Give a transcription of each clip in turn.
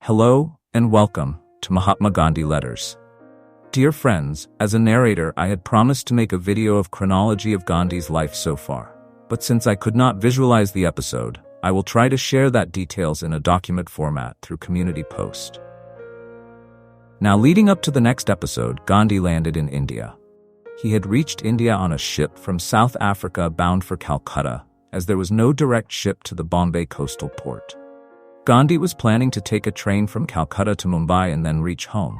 Hello and welcome to Mahatma Gandhi Letters. Dear friends, as a narrator, I had promised to make a video of chronology of Gandhi's life so far. But since I could not visualize the episode, I will try to share that details in a document format through community post. Now, leading up to the next episode, Gandhi landed in India. He had reached India on a ship from South Africa bound for Calcutta, as there was no direct ship to the Bombay coastal port. Gandhi was planning to take a train from Calcutta to Mumbai and then reach home.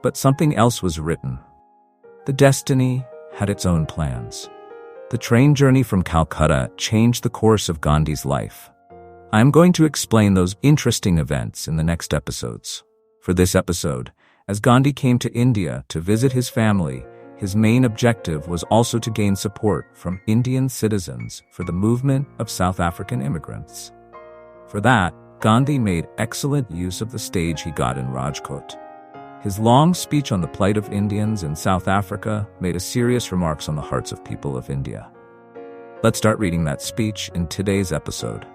But something else was written. The destiny had its own plans. The train journey from Calcutta changed the course of Gandhi's life. I am going to explain those interesting events in the next episodes. For this episode, as Gandhi came to India to visit his family, his main objective was also to gain support from Indian citizens for the movement of South African immigrants. For that, Gandhi made excellent use of the stage he got in Rajkot. His long speech on the plight of Indians in South Africa made a serious remarks on the hearts of people of India. Let's start reading that speech in today's episode.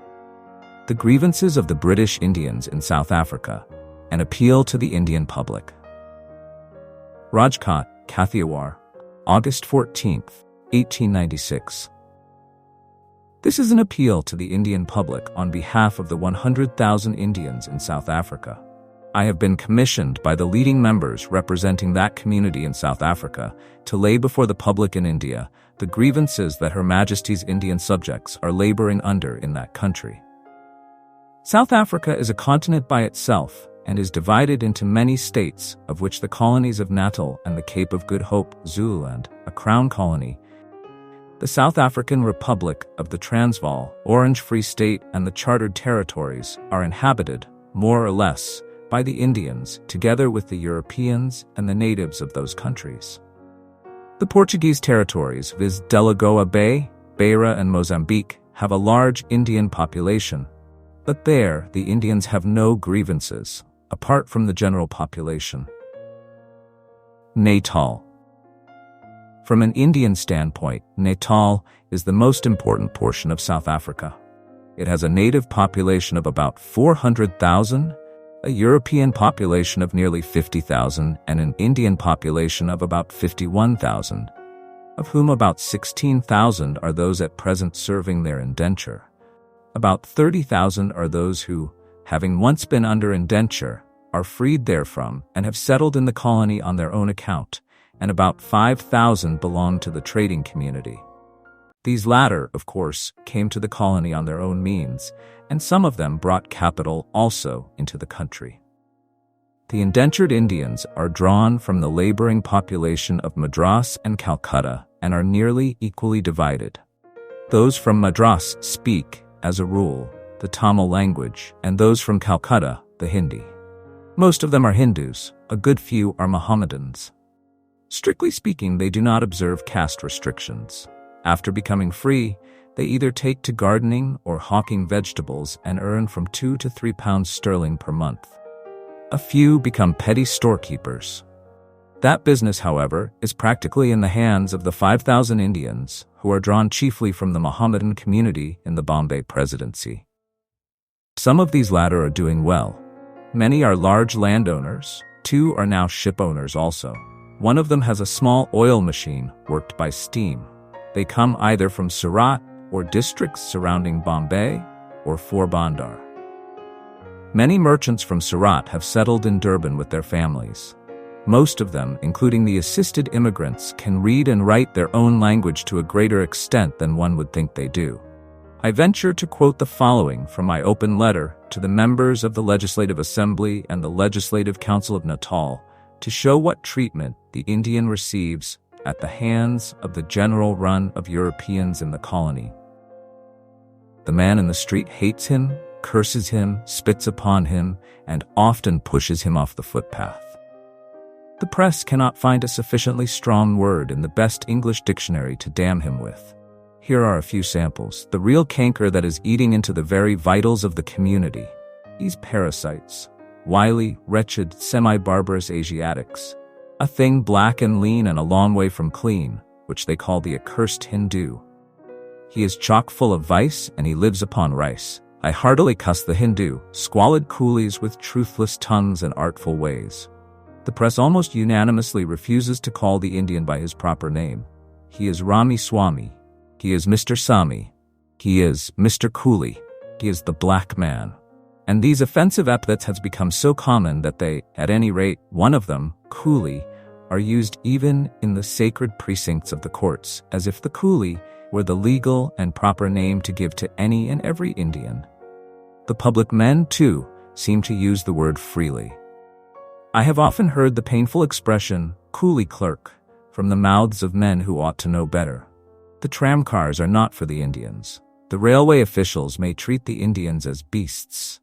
The Grievances of the British Indians in South Africa, an appeal to the Indian public. Rajkot, Kathiawar, August 14th, 1896. This is an appeal to the Indian public on behalf of the 100,000 Indians in South Africa. I have been commissioned by the leading members representing that community in South Africa to lay before the public in India the grievances that Her Majesty's Indian subjects are laboring under in that country. South Africa is a continent by itself and is divided into many states, of which the colonies of Natal and the Cape of Good Hope, Zululand, a crown colony, the South African Republic of the Transvaal, Orange Free State, and the Chartered Territories are inhabited, more or less, by the Indians, together with the Europeans and the natives of those countries. The Portuguese territories, viz. Delagoa Bay, Beira, and Mozambique, have a large Indian population, but there the Indians have no grievances, apart from the general population. Natal. From an Indian standpoint, Natal is the most important portion of South Africa. It has a native population of about 400,000, a European population of nearly 50,000, and an Indian population of about 51,000, of whom about 16,000 are those at present serving their indenture. About 30,000 are those who, having once been under indenture, are freed therefrom and have settled in the colony on their own account, and about 5,000 belong to the trading community. These latter, of course, came to the colony on their own means, and some of them brought capital also into the country. The indentured Indians are drawn from the laboring population of Madras and Calcutta and are nearly equally divided. Those from Madras speak, as a rule, the Tamil language, and those from Calcutta, the Hindi. Most of them are Hindus, a good few are Mohammedans. Strictly speaking, they do not observe caste restrictions. After becoming free, they either take to gardening or hawking vegetables and earn from 2 to 3 pounds sterling per month. A few become petty storekeepers. That business, however, is practically in the hands of the 5,000 Indians, who are drawn chiefly from the Mohammedan community in the Bombay Presidency. Some of these latter are doing well. Many are large landowners, 2 are now ship owners also. One of them has a small oil machine worked by steam. They come either from Surat or districts surrounding Bombay or Porbandar. Many merchants from Surat have settled in Durban with their families. Most of them, including the assisted immigrants, can read and write their own language to a greater extent than one would think they do. I venture to quote the following from my open letter to the members of the Legislative Assembly and the Legislative Council of Natal to show what treatment the Indian receives at the hands of the general run of Europeans in the colony. The man in the street hates him, curses him, spits upon him, and often pushes him off the footpath. The press cannot find a sufficiently strong word in the best English dictionary to damn him with. Here are a few samples. The real canker that is eating into the very vitals of the community. These parasites. Wily, wretched, semi-barbarous Asiatics. A thing black and lean and a long way from clean, which they call the accursed Hindu. He is chock full of vice and he lives upon rice. I heartily cuss the Hindu, squalid coolies with truthless tongues and artful ways. The press almost unanimously refuses to call the Indian by his proper name. He is Rami Swami. He is Mr. Sami. He is Mr. Coolie. He is the black man. And these offensive epithets have become so common that they, at any rate, one of them, coolie, are used even in the sacred precincts of the courts, as if the coolie were the legal and proper name to give to any and every Indian. The public men, too, seem to use the word freely. I have often heard the painful expression, coolie clerk, from the mouths of men who ought to know better. The tramcars are not for the Indians. The railway officials may treat the Indians as beasts.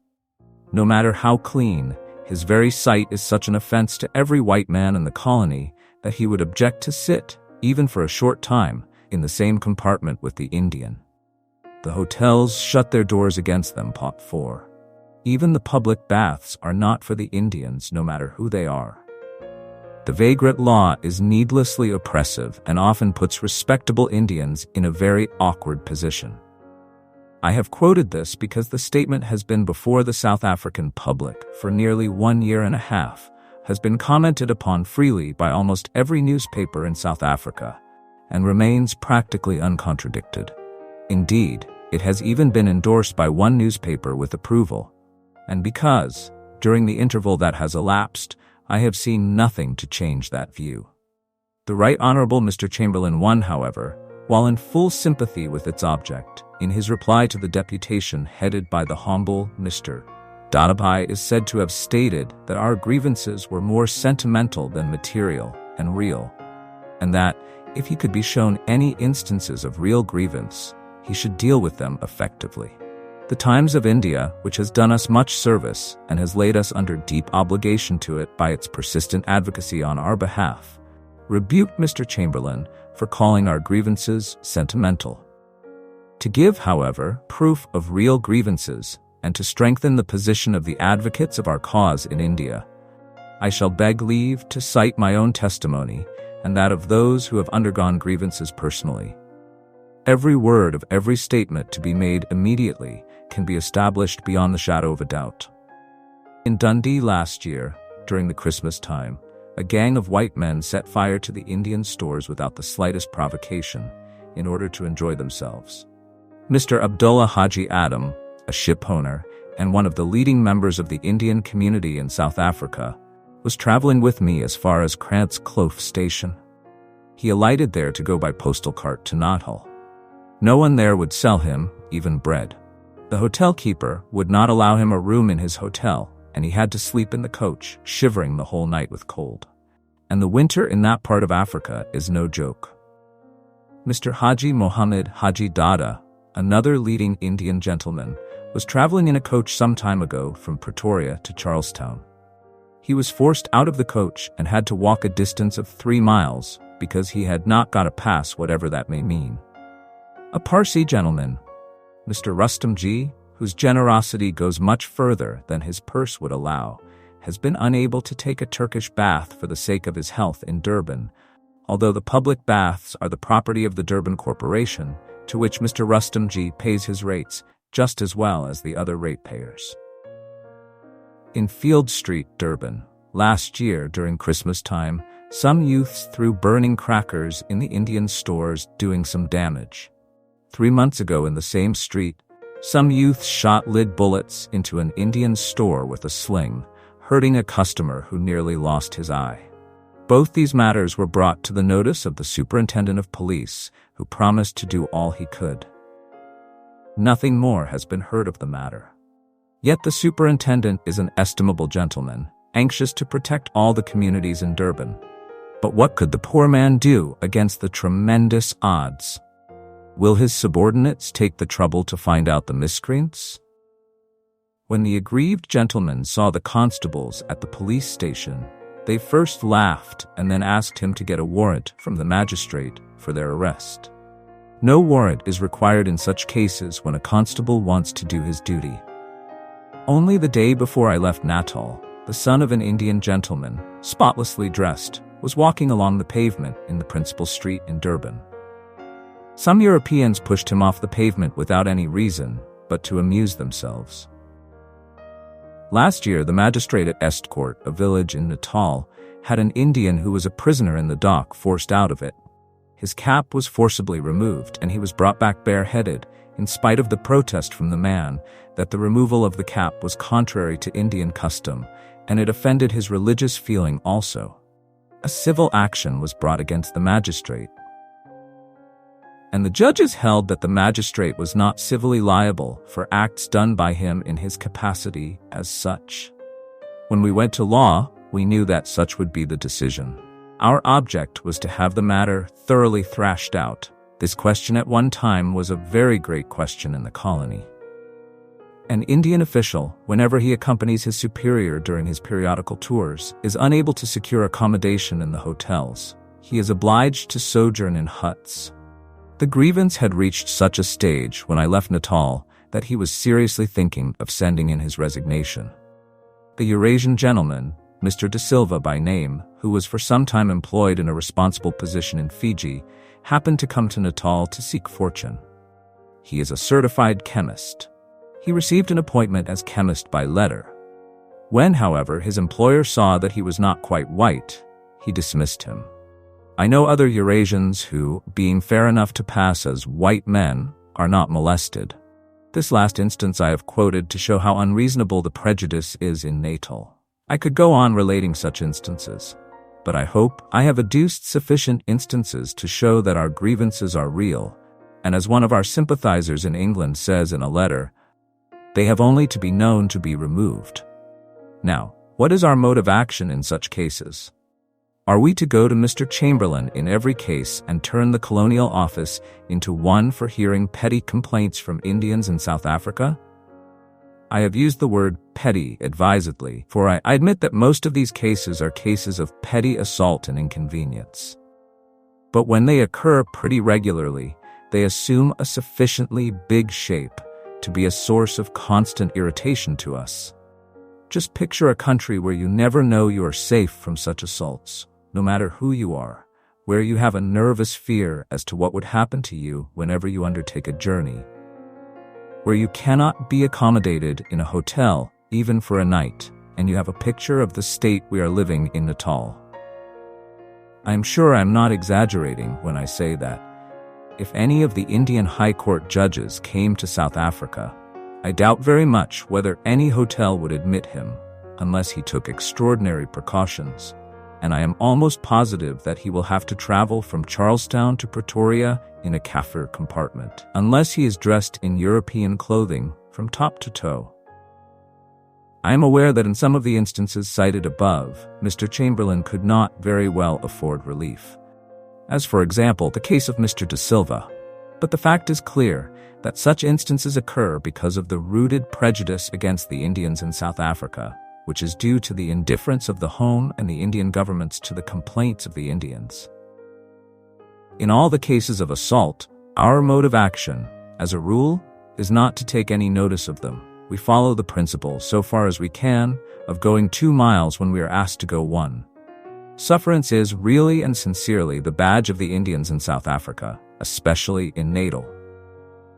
No matter how clean, his very sight is such an offense to every white man in the colony that he would object to sit, even for a short time, in the same compartment with the Indian. The hotels shut their doors against them, Pot 4. Even the public baths are not for the Indians, no matter who they are. The vagrant law is needlessly oppressive and often puts respectable Indians in a very awkward position. I have quoted this because the statement has been before the South African public for nearly 1 year and a half, has been commented upon freely by almost every newspaper in South Africa, and remains practically uncontradicted. Indeed, it has even been endorsed by one newspaper with approval, and because, during the interval that has elapsed, I have seen nothing to change that view. The Right Honourable Mr. Chamberlain I, however, while in full sympathy with its object, in his reply to the deputation headed by the humble Mr. Dadabai is said to have stated that our grievances were more sentimental than material and real, and that, if he could be shown any instances of real grievance, he should deal with them effectively. The Times of India, which has done us much service and has laid us under deep obligation to it by its persistent advocacy on our behalf, rebuked Mr. Chamberlain for calling our grievances sentimental. To give, however, proof of real grievances and to strengthen the position of the advocates of our cause in India, I shall beg leave to cite my own testimony and that of those who have undergone grievances personally. Every word of every statement to be made immediately can be established beyond the shadow of a doubt. In Dundee last year, during the Christmas time, a gang of white men set fire to the Indian stores without the slightest provocation in order to enjoy themselves. Mr. Abdullah Haji Adam, a shipowner and one of the leading members of the Indian community in South Africa, was traveling with me as far as Krantz Kloof station. He alighted there to go by postal cart to Natal. No one there would sell him, even bread. The hotel keeper would not allow him a room in his hotel, and he had to sleep in the coach, shivering the whole night with cold. And the winter in that part of Africa is no joke. Mr. Haji Mohammed Haji Dada, another leading Indian gentleman, was traveling in a coach some time ago from Pretoria to Charlestown. He was forced out of the coach and had to walk a distance of 3 miles because he had not got a pass, whatever that may mean. A Parsi gentleman, Mr. Rustamji, whose generosity goes much further than his purse would allow, has been unable to take a Turkish bath for the sake of his health in Durban, although the public baths are the property of the Durban Corporation, to which Mr. Rustamji pays his rates just as well as the other ratepayers. In Field Street, Durban, last year during Christmas time, some youths threw burning crackers in the Indian stores, doing some damage. 3 months ago in the same street, some youths shot lead bullets into an Indian store with a sling, hurting a customer who nearly lost his eye. Both these matters were brought to the notice of the superintendent of police, who promised to do all he could. Nothing more has been heard of the matter. Yet the superintendent is an estimable gentleman, anxious to protect all the communities in Durban. But what could the poor man do against the tremendous odds? Will his subordinates take the trouble to find out the miscreants? When the aggrieved gentleman saw the constables at the police station, they first laughed and then asked him to get a warrant from the magistrate for their arrest. No warrant is required in such cases when a constable wants to do his duty. Only the day before I left Natal, the son of an Indian gentleman, spotlessly dressed, was walking along the pavement in the principal street in Durban. Some Europeans pushed him off the pavement without any reason, but to amuse themselves. Last year, the magistrate at Estcourt, a village in Natal, had an Indian who was a prisoner in the dock forced out of it. His cap was forcibly removed, and he was brought back bareheaded, in spite of the protest from the man that the removal of the cap was contrary to Indian custom, and it offended his religious feeling also. A civil action was brought against the magistrate, and the judges held that the magistrate was not civilly liable for acts done by him in his capacity as such. When we went to law, we knew that such would be the decision. Our object was to have the matter thoroughly thrashed out. This question at one time was a very great question in the colony. An Indian official, whenever he accompanies his superior during his periodical tours, is unable to secure accommodation in the hotels. He is obliged to sojourn in huts. The grievance had reached such a stage when I left Natal that he was seriously thinking of sending in his resignation. The Eurasian gentleman, Mr. De Silva by name, who was for some time employed in a responsible position in Fiji, happened to come to Natal to seek fortune. He is a certified chemist. He received an appointment as chemist by letter. When, however, his employer saw that he was not quite white, he dismissed him. I know other Eurasians who, being fair enough to pass as white men, are not molested. This last instance I have quoted to show how unreasonable the prejudice is in Natal. I could go on relating such instances, but I hope I have adduced sufficient instances to show that our grievances are real, and as one of our sympathizers in England says in a letter, they have only to be known to be removed. Now, what is our mode of action in such cases? Are we to go to Mr. Chamberlain in every case and turn the colonial office into one for hearing petty complaints from Indians in South Africa? I have used the word petty advisedly, for I admit that most of these cases are cases of petty assault and inconvenience. But when they occur pretty regularly, they assume a sufficiently big shape to be a source of constant irritation to us. Just picture a country where you never know you are safe from such assaults, no matter who you are, where you have a nervous fear as to what would happen to you whenever you undertake a journey, where you cannot be accommodated in a hotel even for a night, and you have a picture of the state we are living in Natal. I am sure I am not exaggerating when I say that if any of the Indian High Court judges came to South Africa, I doubt very much whether any hotel would admit him, unless he took extraordinary precautions, and I am almost positive that he will have to travel from Charlestown to Pretoria in a Kaffir compartment, unless he is dressed in European clothing from top to toe. I am aware that in some of the instances cited above, Mr. Chamberlain could not very well afford relief, as for example the case of Mr. De Silva. But the fact is clear that such instances occur because of the rooted prejudice against the Indians in South Africa, which is due to the indifference of the home and the Indian governments to the complaints of the Indians. In all the cases of assault, our mode of action, as a rule, is not to take any notice of them. We follow the principle, so far as we can, of going 2 miles when we are asked to go 1. Sufferance is really and sincerely the badge of the Indians in South Africa, especially in Natal.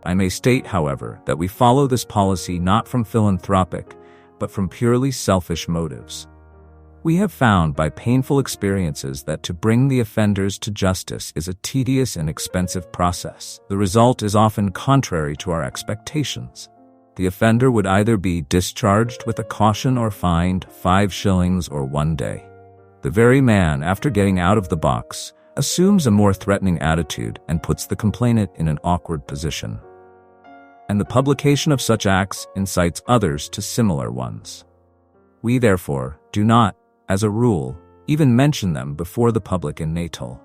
I may state, however, that we follow this policy not from philanthropic, but from purely selfish motives. We have found by painful experiences that to bring the offenders to justice is a tedious and expensive process. The result is often contrary to our expectations. The offender would either be discharged with a caution or fined 5 shillings or 1 day. The very man, after getting out of the box, assumes a more threatening attitude and puts the complainant in an awkward position. And the publication of such acts incites others to similar ones. We, therefore, do not, as a rule, even mention them before the public in Natal.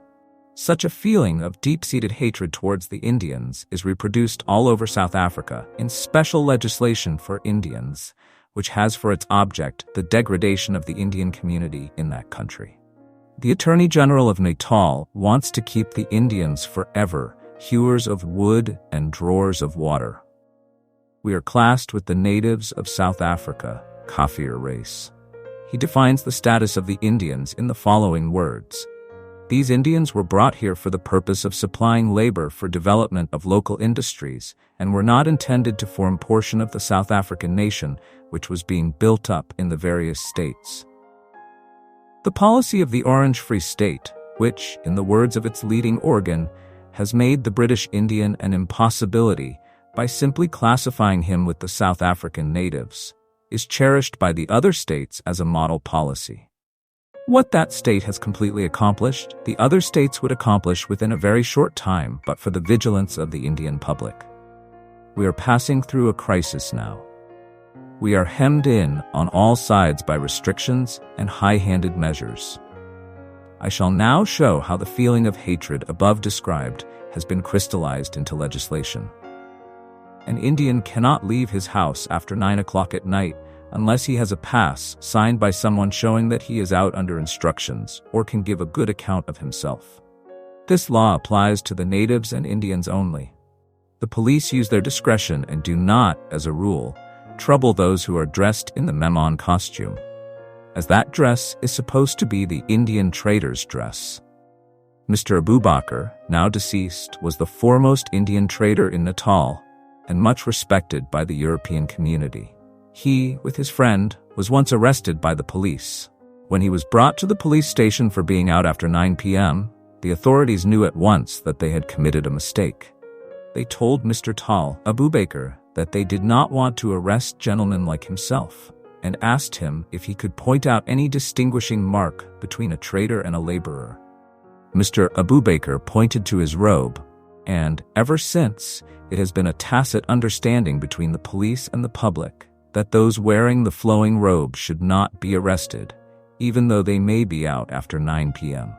Such a feeling of deep-seated hatred towards the Indians is reproduced all over South Africa in special legislation for Indians, which has for its object the degradation of the Indian community in that country. The Attorney General of Natal wants to keep the Indians forever hewers of wood and drawers of water. We are classed with the natives of South Africa, Kaffir race. He defines the status of the Indians in the following words: These Indians were brought here for the purpose of supplying labor for development of local industries and were not intended to form portion of the South African nation, which was being built up in the various states. The policy of the Orange Free State, which, in the words of its leading organ, has made the British Indian an impossibility by simply classifying him with the South African natives, is cherished by the other states as a model policy. What that state has completely accomplished, the other states would accomplish within a very short time but for the vigilance of the Indian public. We are passing through a crisis now. We are hemmed in on all sides by restrictions and high-handed measures. I shall now show how the feeling of hatred above described has been crystallized into legislation. An Indian cannot leave his house after 9 o'clock at night unless he has a pass signed by someone showing that he is out under instructions or can give a good account of himself. This law applies to the natives and Indians only. The police use their discretion and do not, as a rule, trouble those who are dressed in the Memon costume, as that dress is supposed to be the Indian trader's dress. Mr. Abubakar, now deceased, was the foremost Indian trader in Natal and much respected by the European community. He, with his friend, was once arrested by the police. When he was brought to the police station for being out after 9 p.m., the authorities knew at once that they had committed a mistake. They told Mr. Tal Abubakar that they did not want to arrest gentlemen like himself, and asked him if he could point out any distinguishing mark between a trader and a laborer. Mr. Abubakar pointed to his robe, and, ever since, it has been a tacit understanding between the police and the public that those wearing the flowing robe should not be arrested, even though they may be out after 9 p.m.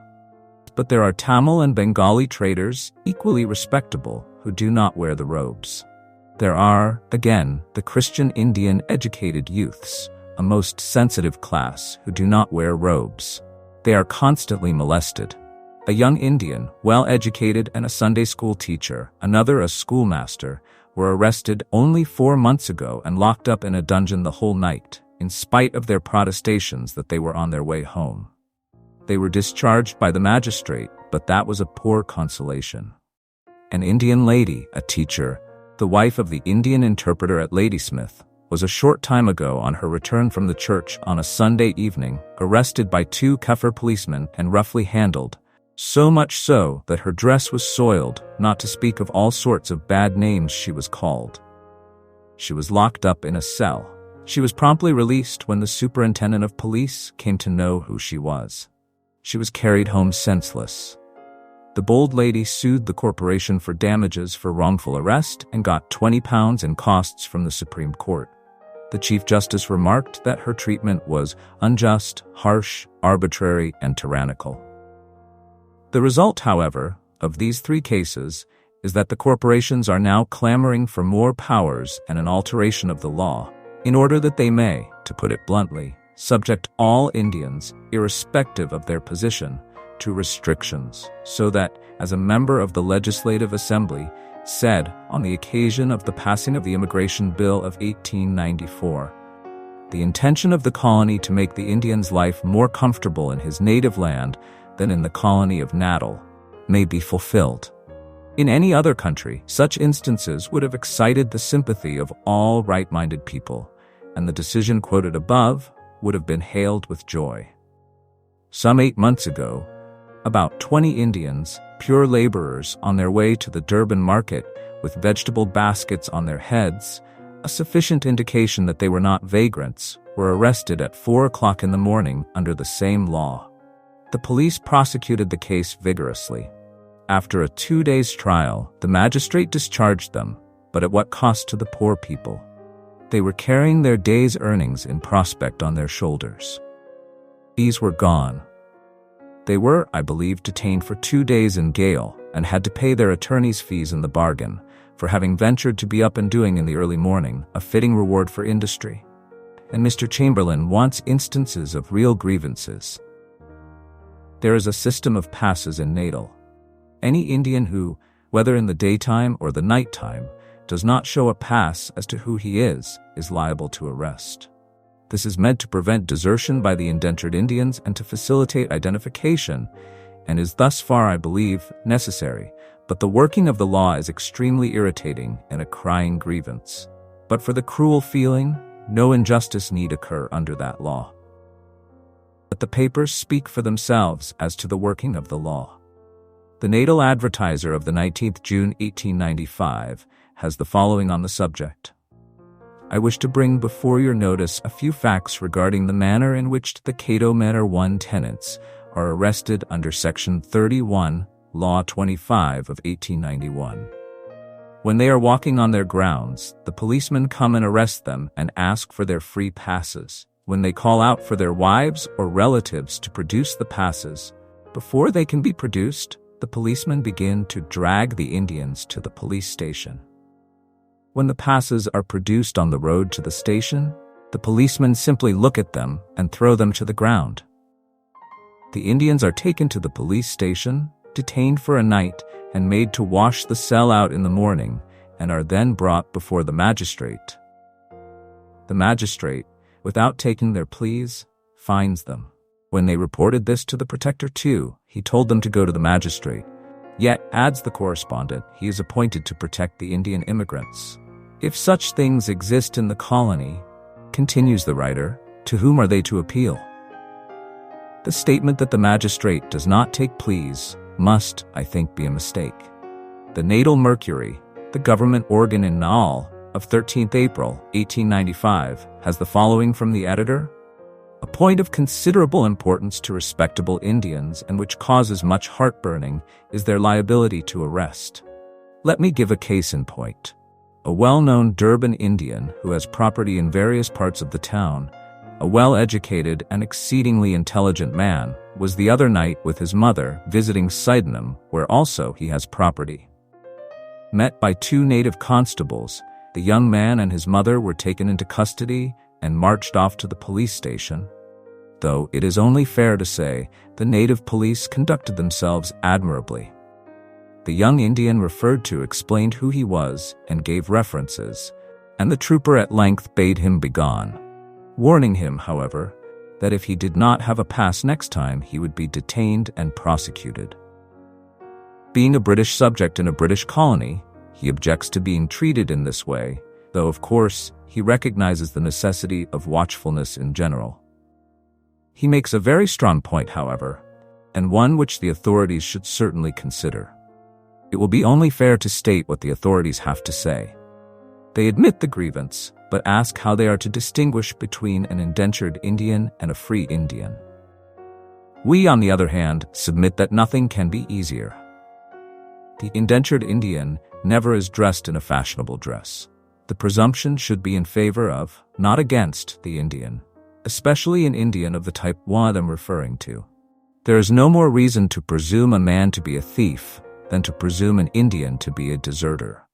But there are Tamil and Bengali traders, equally respectable, who do not wear the robes. There are, again, the Christian Indian educated youths, a most sensitive class, who do not wear robes. They are constantly molested. A young Indian, well-educated and a Sunday school teacher, another a schoolmaster, were arrested only 4 months ago and locked up in a dungeon the whole night, in spite of their protestations that they were on their way home. They were discharged by the magistrate, but that was a poor consolation. An Indian lady, a teacher, the wife of the Indian interpreter at Ladysmith, was a short time ago on her return from the church on a Sunday evening, arrested by 2 Kafir policemen and roughly handled, so much so that her dress was soiled, not to speak of all sorts of bad names she was called. She was locked up in a cell. She was promptly released when the superintendent of police came to know who she was. She was carried home senseless. The bold lady sued the corporation for damages for wrongful arrest and got £20 in costs from the Supreme Court. The Chief Justice remarked that her treatment was unjust, harsh, arbitrary, and tyrannical. The result, however, of these 3 cases is that the corporations are now clamoring for more powers and an alteration of the law, in order that they may, to put it bluntly, subject all Indians, irrespective of their position, to restrictions, so that, as a member of the Legislative Assembly said on the occasion of the passing of the Immigration Bill of 1894, the intention of the colony to make the Indian's life more comfortable in his native land than in the colony of Natal may be fulfilled. In any other country, such instances would have excited the sympathy of all right-minded people, and the decision quoted above would have been hailed with joy. Some 8 months ago, about 20 Indians, pure laborers on their way to the Durban market with vegetable baskets on their heads, a sufficient indication that they were not vagrants, were arrested at 4 o'clock in the morning under the same law. The police prosecuted the case vigorously. After a 2 days trial, the magistrate discharged them, but at what cost to the poor people? They were carrying their day's earnings in prospect on their shoulders. These were gone. They were, I believe, detained for 2 days in gaol and had to pay their attorney's fees in the bargain for having ventured to be up and doing in the early morning, a fitting reward for industry. And Mr. Chamberlain wants instances of real grievances. There is a system of passes in Natal. Any Indian who, whether in the daytime or the nighttime, does not show a pass as to who he is liable to arrest. This is meant to prevent desertion by the indentured Indians and to facilitate identification and is thus far, I believe, necessary, but the working of the law is extremely irritating and a crying grievance. But for the cruel feeling, no injustice need occur under that law. But the papers speak for themselves as to the working of the law. The Natal Advertiser of the 19th June 1895 has the following on the subject. I wish to bring before your notice a few facts regarding the manner in which the Cato Manor 1 tenants are arrested under Section 31, Law 25 of 1891. When they are walking on their grounds, the policemen come and arrest them and ask for their free passes. When they call out for their wives or relatives to produce the passes, before they can be produced, the policemen begin to drag the Indians to the police station. When the passes are produced on the road to the station, the policemen simply look at them and throw them to the ground. The Indians are taken to the police station, detained for a night, and made to wash the cell out in the morning, and are then brought before the magistrate. The magistrate, without taking their pleas, fines them. When they reported this to the protector too, he told them to go to the magistrate. Yet, adds the correspondent, he is appointed to protect the Indian immigrants. If such things exist in the colony, continues the writer, to whom are they to appeal? The statement that the magistrate does not take pleas must, I think, be a mistake. The Natal Mercury, the government organ in Naal, of 13th April, 1895, has the following from the editor. A point of considerable importance to respectable Indians and which causes much heartburning is their liability to arrest. Let me give a case in point. A well-known Durban Indian who has property in various parts of the town, a well-educated and exceedingly intelligent man, was the other night with his mother visiting Sydenham, where also he has property. Met by two native constables, the young man and his mother were taken into custody and marched off to the police station. Though it is only fair to say the native police conducted themselves admirably. The young Indian referred to explained who he was and gave references, and the trooper at length bade him begone, warning him, however, that if he did not have a pass next time he would be detained and prosecuted. Being a British subject in a British colony, he objects to being treated in this way, though of course he recognizes the necessity of watchfulness in general. He makes a very strong point, however, and one which the authorities should certainly consider. It will be only fair to state what the authorities have to say. They admit the grievance, but ask how they are to distinguish between an indentured Indian and a free Indian. We, on the other hand, submit that nothing can be easier. The indentured Indian never is dressed in a fashionable dress. The presumption should be in favor of, not against, the Indian, especially an Indian of the type one I'm referring to. There is no more reason to presume a man to be a thief than to presume an Indian to be a deserter.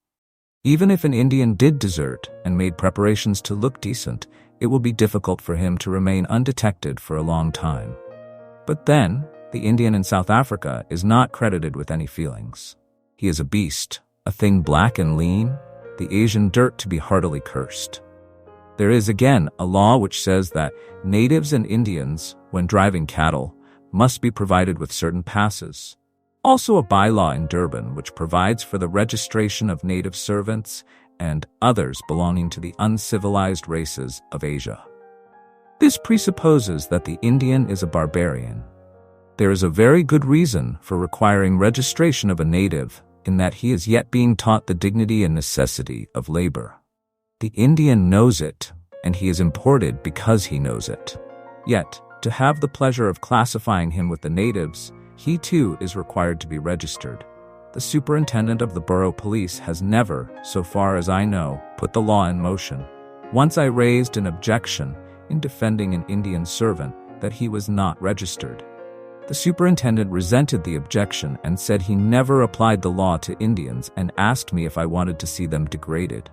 Even if an Indian did desert and made preparations to look decent, it will be difficult for him to remain undetected for a long time. But then, the Indian in South Africa is not credited with any feelings. He is a beast, a thing black and lean, the Asian dirt to be heartily cursed. There is again a law which says that natives and Indians, when driving cattle, must be provided with certain passes. Also a bylaw in Durban which provides for the registration of native servants and others belonging to the uncivilized races of Asia. This presupposes that the Indian is a barbarian. There is a very good reason for requiring registration of a native in that he is yet being taught the dignity and necessity of labor. The Indian knows it, and he is imported because he knows it. Yet, to have the pleasure of classifying him with the natives, he too is required to be registered. The superintendent of the borough police has never, so far as I know, put the law in motion. Once I raised an objection in defending an Indian servant that he was not registered. The superintendent resented the objection and said he never applied the law to Indians and asked me if I wanted to see them degraded.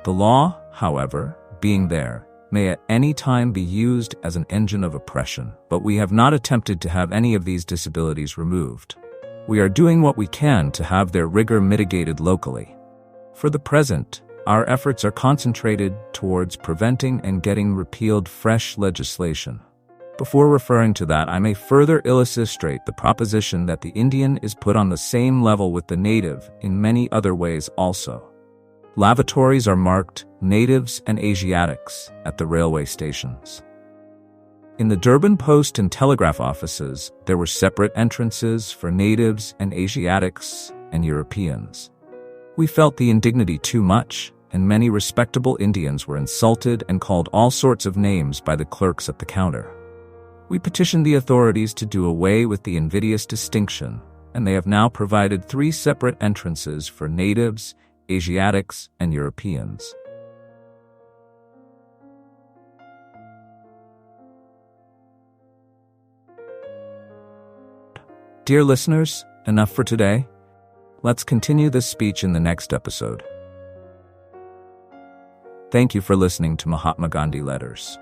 The law, however, being there, may at any time be used as an engine of oppression, but we have not attempted to have any of these disabilities removed. We are doing what we can to have their rigor mitigated locally. For the present, our efforts are concentrated towards preventing and getting repealed fresh legislation. Before referring to that, I may further illustrate the proposition that the Indian is put on the same level with the native in many other ways also. Lavatories are marked natives and Asiatics at the railway stations. In the Durban Post and Telegraph offices, there were separate entrances for natives and Asiatics and Europeans. We felt the indignity too much, and many respectable Indians were insulted and called all sorts of names by the clerks at the counter. We petitioned the authorities to do away with the invidious distinction, and they have now provided 3 separate entrances for natives, Asiatics, and Europeans. Dear listeners, enough for today. Let's continue this speech in the next episode. Thank you for listening to Mahatma Gandhi Letters.